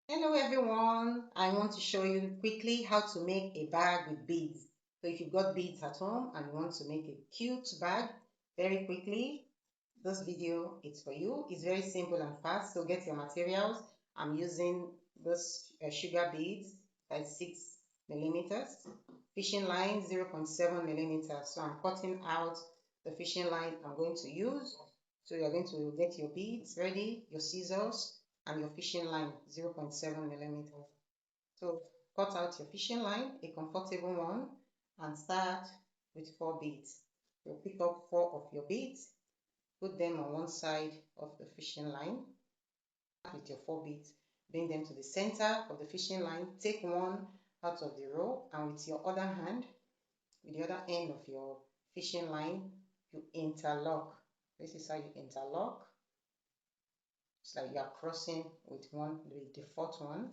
Hello everyone, I want to show you quickly how to make a bag with beads. So if you've got beads at home and you want to make a cute bag very quickly, this video is for you. It's very simple and fast, so get your materials. I'm using this sugar beads at 6 millimeters, fishing line 0.7 millimeters. So I'm cutting out the fishing line I'm going to use. So you're going to get your beads ready, your scissors, and your fishing line 0.7 millimeters. So cut out your fishing line, a comfortable one, and start with 4 beads. So pick up 4 of your beads, put them on one side of the fishing line with your 4 beads, bring them to the center of the fishing line, take one out of the row, and with your other hand, with the other end of your fishing line, you interlock. This is how you interlock. It's like you are crossing with the fourth one.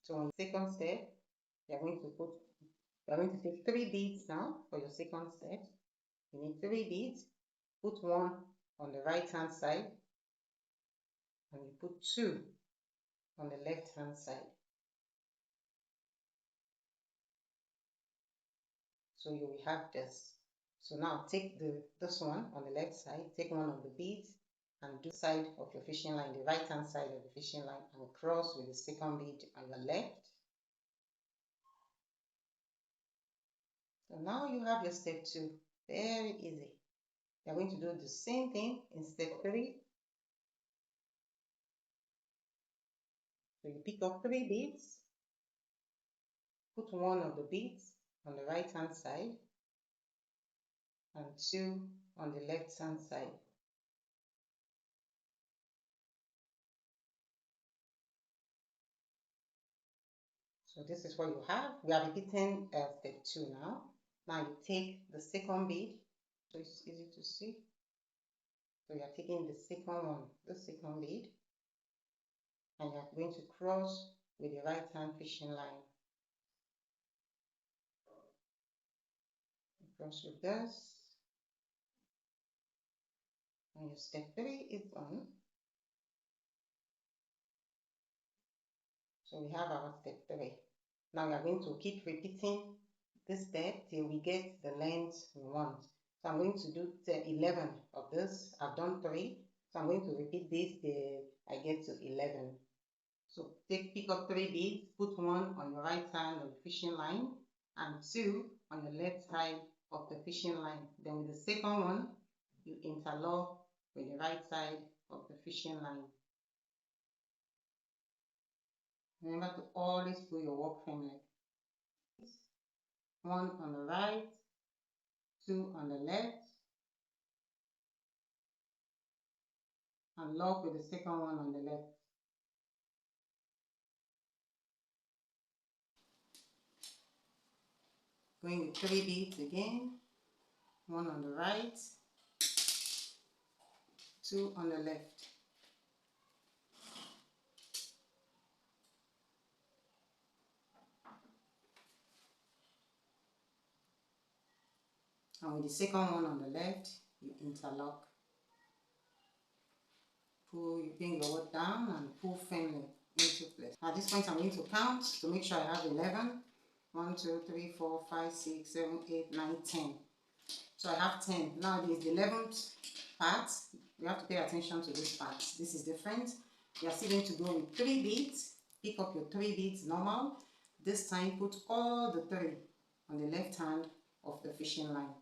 So on the second step, you're going to take 3 beads now for your second step. You need 3 beads. Put one on the right hand side, and you put 2 on the left hand side. So you will have this. So now take this one on the left side, take one of the beads and do the side of your fishing line, the right hand side of the fishing line, and cross with the second bead on your left. So now you have your step 2. Very easy. You're going to do the same thing in step 3. So you pick up 3 beads, put one of the beads on the right hand side and 2 on the left hand side. So this is what you have. We are repeating step 2 now. Now you take the second bead, so it's easy to see. So you are taking the second one, the second bead, and you are going to cross with the right hand fishing line. Cross with this, and your step 3 is done. So we have our step 3. Now we are going to keep repeating this step till we get the length we want. So I'm going to do 11 of this. I've done 3. So I'm going to repeat this till I get to 11. So pick up 3 beads, put one on your right hand of the fishing line and 2 on the left side of the fishing line. Then with the second one, you interlock with the right side of the fishing line. Remember to always do your work frame like this. 1 on the right, 2 on the left, and lock with the second one on the left. Going with 3 beads again, 1 on the right, 2 on the left. And with the second one on the left, you interlock. You bring your work down and pull firmly into place. At this point, I'm going to count to make sure I have 11. 1, 2, 3, 4, 5, 6, 7, 8, 9, 10. So I have 10. Now the 11th part, you have to pay attention to this part. This is different. You are still going to go with 3 beads. Pick up your 3 beads normal. This time, put all the 3 on the left hand of the fishing line.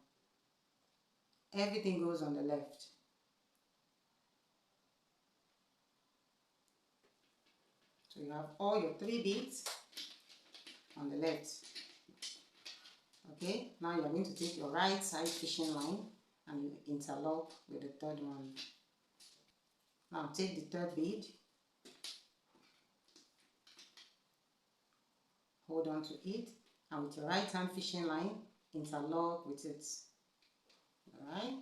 Everything goes on the left. So you have all your 3 beads on the left. Okay, now you are going to take your right side fishing line and you interlock with the third one. Now take the third bead, hold on to it, and with your right hand fishing line, interlock with it. Alright?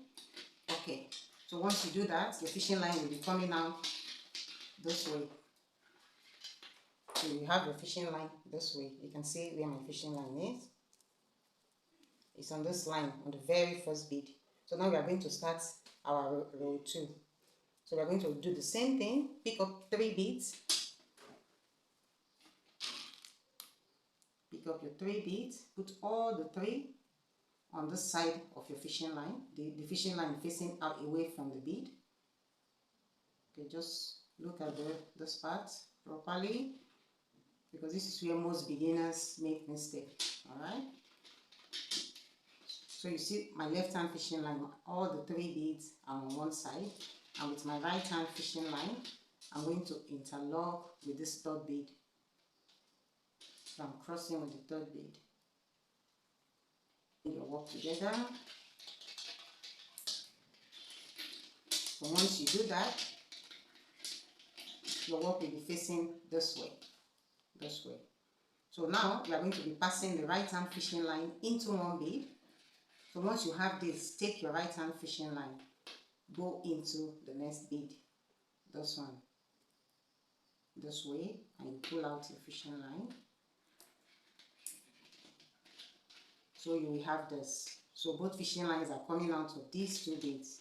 Okay, so once you do that, your fishing line will be coming out this way. So you have your fishing line this way. You can see where my fishing line is. It's on this line, on the very first bead. So now we are going to start our row 2. So we are going to do the same thing. Pick up 3 beads. up your 3 beads, put all the 3 on this side of your fishing line, the fishing line facing out away from the bead. Okay, just look at this part properly, because this is where most beginners make mistake. All right, so you see my left hand fishing line, all the 3 beads are on one side, and with my right hand fishing line I'm going to interlock with this 3rd bead. So I'm crossing with the 3rd bead. You work together. So once you do that, your work will be facing this way. So now you are going to be passing the right hand fishing line into one bead. So once you have this, take your right hand fishing line, go into the next bead, this one, this way, and you pull out your fishing line. So you will have this. So both fishing lines are coming out of these 2 beads.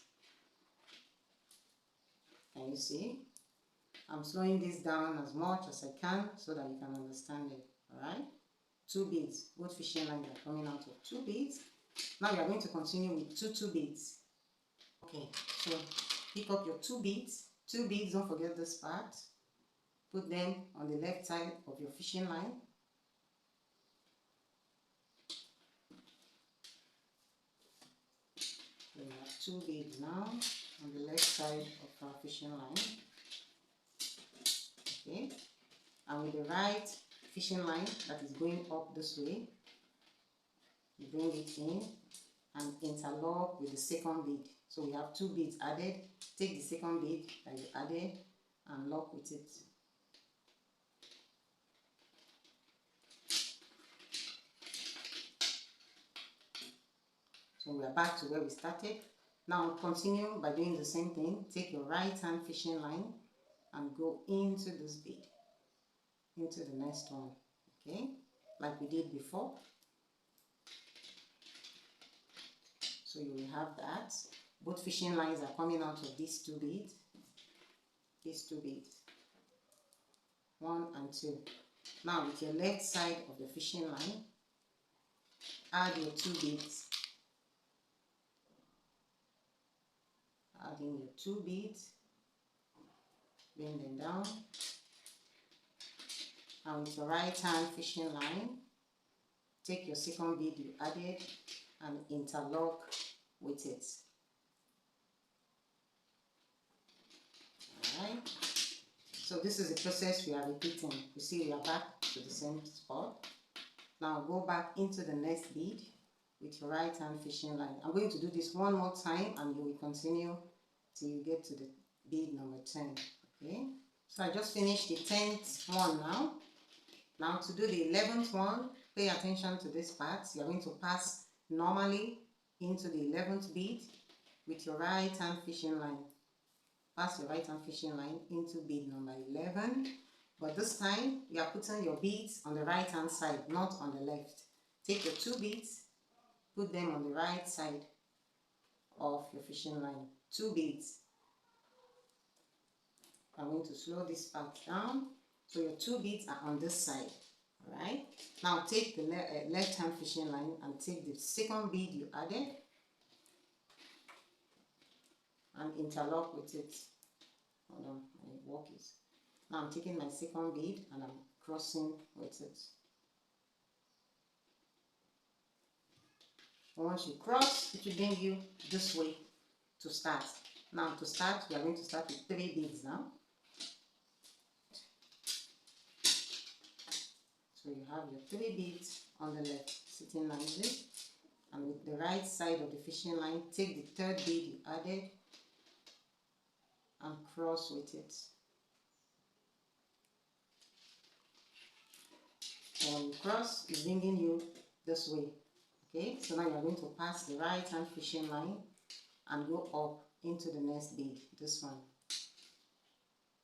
Can you see? I'm slowing this down as much as I can so that you can understand it. Alright? 2 beads. Both fishing lines are coming out of 2 beads. Now we are going to continue with 2 beads. Okay, so pick up your 2 beads. 2 beads, don't forget this part. Put them on the left side of your fishing line. We have 2 beads now on the left side of our fishing line. Okay, and with the right fishing line that is going up this way, you bring it in and interlock with the 2nd bead. So we have 2 beads added. Take the 2nd bead that you added and lock with it. So we are back to where we started. Now continue by doing the same thing. Take your right hand fishing line and go into this bead, into the next one. Okay, like we did before. So you will have that. Both fishing lines are coming out of these 2 beads. These 2 beads. 1 and 2. Now with your left side of the fishing line, add your 2 beads. Add in your 2 beads. Bring them down. And with your right hand fishing line, take your 2nd bead you added and interlock with it. Alright, so this is the process we are repeating. You see, we are back to the same spot. Now go back into the next bead with your right hand fishing line. I'm going to do this one more time and you will continue till you get to the bead number 10. Okay, so I just finished the 10th one now. Now to do the 11th one, pay attention to this part. You are going to pass normally into the 11th bead with your right hand fishing line. Pass your right hand fishing line into bead number 11. But this time, you are putting your beads on the right hand side, not on the left. Take your 2 beads, put them on the right side of your fishing line. 2 beads. I'm going to slow this part down. So your 2 beads are on this side. Alright. Now take the left hand fishing line and take the 2nd bead you added and interlock with it. Hold on, my work is. Now I'm taking my 2nd bead and I'm crossing with it. Once you cross, it will bring you this way to start. Now to start, we are going to start with 3 beads now. So you have your 3 beads on the left sitting nicely, and with the right side of the fishing line, take the 3rd bead you added and cross with it. So when you cross, it's bringing you this way. Okay, so now you are going to pass the right hand fishing line and go up into the next bead, this one.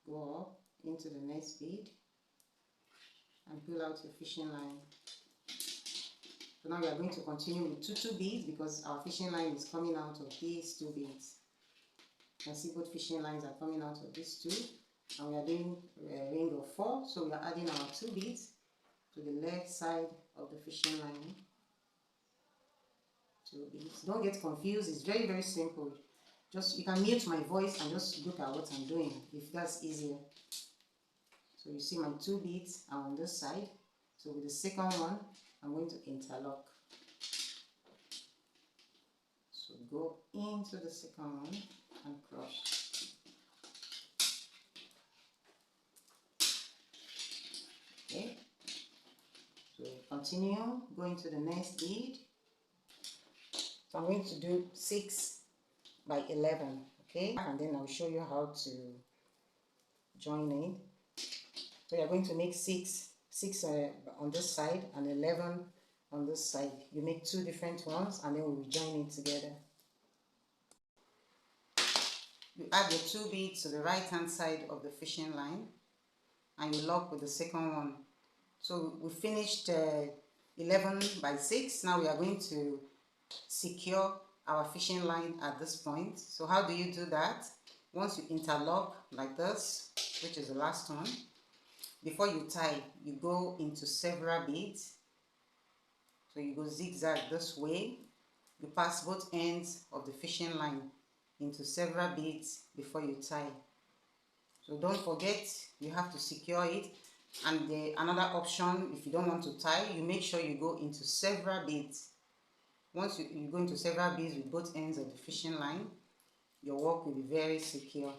Go up into the next bead and pull out your fishing line. So now we are going to continue with 2 beads because our fishing line is coming out of these 2 beads. You can see both fishing lines are coming out of these 2, and we are doing a ring of 4. So we are adding our 2 beads to the left side of the fishing line. 2 beads. Don't get confused, it's very, very simple. Just, you can mute my voice and just look at what I'm doing if that's easier. So you see my 2 beads are on this side. So with the second one, I'm going to interlock. So go into the second one and cross. Okay. So continue, going to the next bead. So I'm going to do 6 by 11, okay? And then I'll show you how to join it. So you're going to make 6 on this side and 11 on this side. You make 2 different ones and then we'll join it together. You add your 2 beads to the right hand side of the fishing line and you lock with the second one. So we finished 11 by 6. Now we are going to secure our fishing line at this point. So how do you do that? Once you interlock like this, which is the last one, before you tie, you go into several beads. So you go zigzag this way. You pass both ends of the fishing line into several beads before you tie. So don't forget, you have to secure it. And another option, if you don't want to tie, you make sure you go into several beads. Once you go into several beads with both ends of the fishing line, your work will be very secure.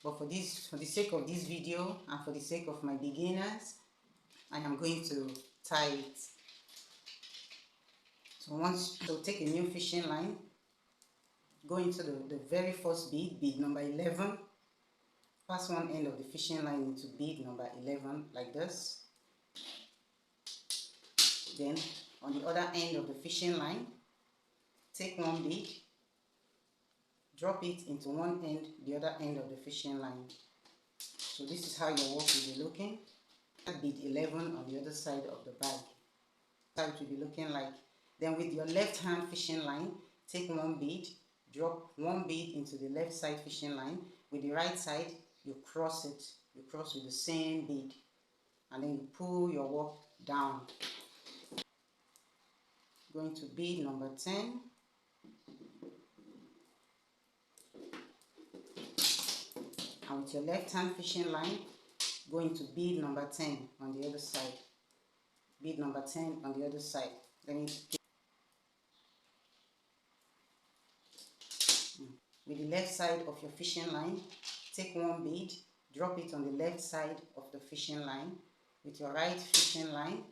But for the sake of this video and for the sake of my beginners, I am going to tie it. So take a new fishing line, go into the very first bead, bead number 11, pass one end of the fishing line into bead number 11 like this. Then on the other end of the fishing line, take one bead, drop it into one end, the other end of the fishing line. So this is how your work will be looking. Bead 11 on the other side of the bag. That's how it will be looking like. Then with your left hand fishing line, take one bead, drop one bead into the left side fishing line. With the right side, you cross it. You cross with the same bead. And then you pull your work down. Going to bead number 10. And with your left hand fishing line, going to bead number 10 on the other side. Bead number 10 on the other side. Then with the left side of your fishing line, take one bead, drop it on the left side of the fishing line. With your right fishing line,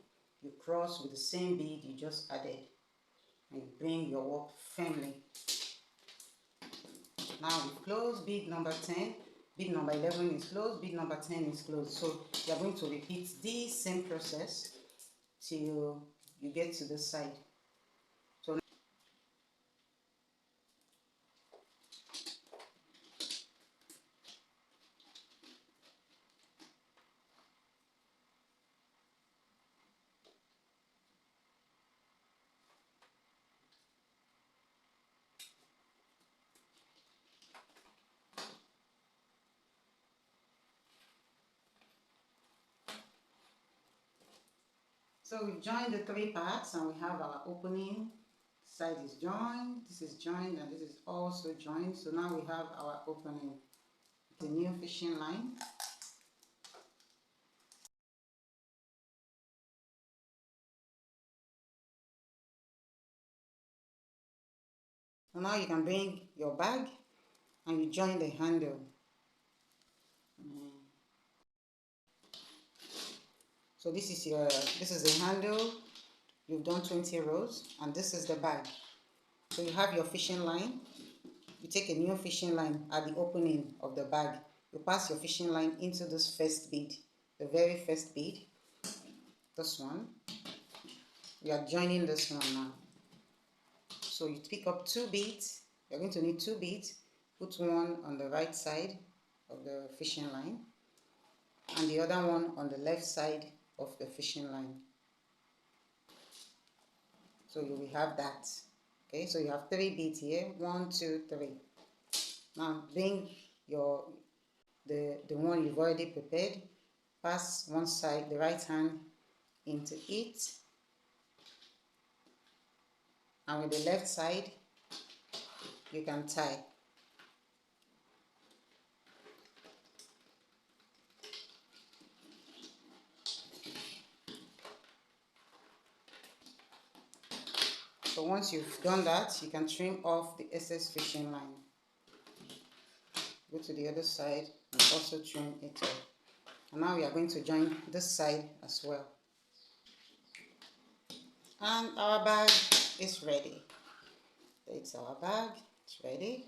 you cross with the same bead you just added and you bring your work firmly. Now we close bead number 10, bead number 11 is closed, bead number 10 is closed. So you are going to repeat this same process till you get to this side. So we've joined the 3 parts and we have our opening. Side is joined, this is joined, and this is also joined. So now we have our opening. The new fishing line. So now you can bring your bag and you join the handle. So this is the handle. You've done 20 rows and this is the bag. So you have your fishing line. You take a new fishing line at the opening of the bag. You pass your fishing line into this first bead, the very first bead, this one. We are joining this one now. So you pick up 2 beads. You're going to need 2 beads. Put one on the right side of the fishing line and the other one on the left side of the fishing line. So you will have that. Okay, so you have 3 beads here. 1, 2, 3. Now bring the one you've already prepared. Pass one side, the right hand, into it and with the left side you can tie. So once you've done that, you can trim off the excess fishing line. Go to the other side and also trim it off. And now we are going to join this side as well. And our bag is ready. It's our bag, it's ready.